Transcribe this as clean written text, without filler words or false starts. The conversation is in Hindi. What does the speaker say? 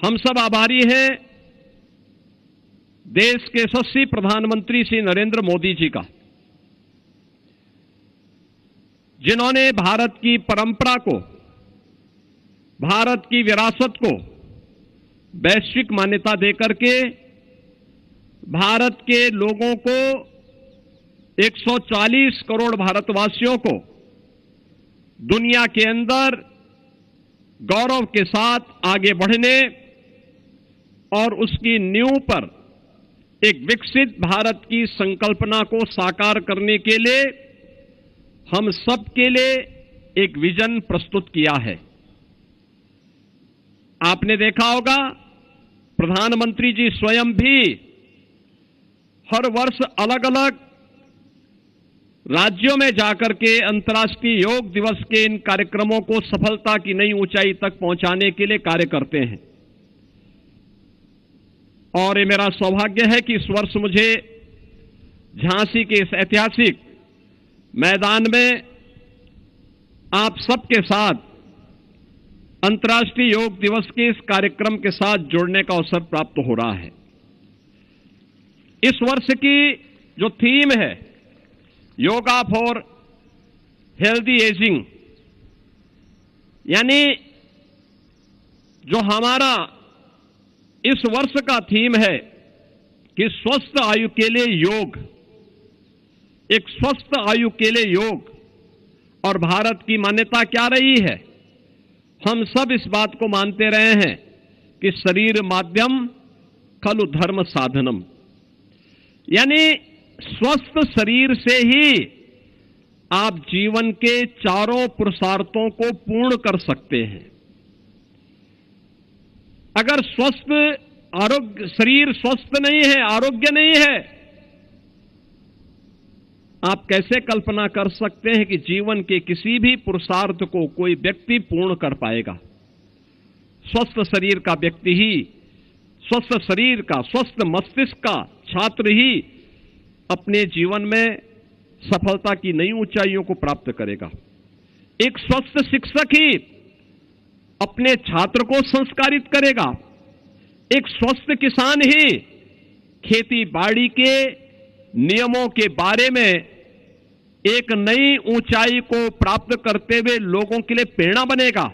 हम सब आभारी हैं देश के यशस्वी प्रधानमंत्री श्री नरेंद्र मोदी जी का, जिन्होंने भारत की परंपरा को, भारत की विरासत को वैश्विक मान्यता देकर के भारत के लोगों को, 140 करोड़ भारतवासियों को दुनिया के अंदर गौरव के साथ आगे बढ़ने और उसकी नींव पर एक विकसित भारत की संकल्पना को साकार करने के लिए हम सब के लिए एक विजन प्रस्तुत किया है। आपने देखा होगा प्रधानमंत्री जी स्वयं भी हर वर्ष अलग अलग राज्यों में जाकर के अंतर्राष्ट्रीय योग दिवस के इन कार्यक्रमों को सफलता की नई ऊंचाई तक पहुंचाने के लिए कार्य करते हैं। और ये मेरा सौभाग्य है कि इस वर्ष मुझे झांसी के इस ऐतिहासिक मैदान में आप सबके साथ अंतर्राष्ट्रीय योग दिवस के इस कार्यक्रम के साथ जुड़ने का अवसर प्राप्त हो रहा है। इस वर्ष की जो थीम है योगा फॉर हेल्दी एजिंग, यानी जो हमारा इस वर्ष का थीम है कि स्वस्थ आयु के लिए योग, एक स्वस्थ आयु के लिए योग। और भारत की मान्यता क्या रही है? हम सब इस बात को मानते रहे हैं कि शरीर माध्यम खलु धर्म साधनम, यानी स्वस्थ शरीर से ही आप जीवन के चारों पुरुषार्थों को पूर्ण कर सकते हैं। अगर स्वस्थ आरोग्य शरीर स्वस्थ नहीं है, आरोग्य नहीं है, आप कैसे कल्पना कर सकते हैं कि जीवन के किसी भी पुरुषार्थ को कोई व्यक्ति पूर्ण कर पाएगा? स्वस्थ शरीर का व्यक्ति ही, स्वस्थ शरीर का, स्वस्थ मस्तिष्क का छात्र ही अपने जीवन में सफलता की नई ऊंचाइयों को प्राप्त करेगा। एक स्वस्थ शिक्षक ही अपने छात्र को संस्कारित करेगा। एक स्वस्थ किसान ही खेती बाड़ी के नियमों के बारे में एक नई ऊंचाई को प्राप्त करते हुए लोगों के लिए प्रेरणा बनेगा।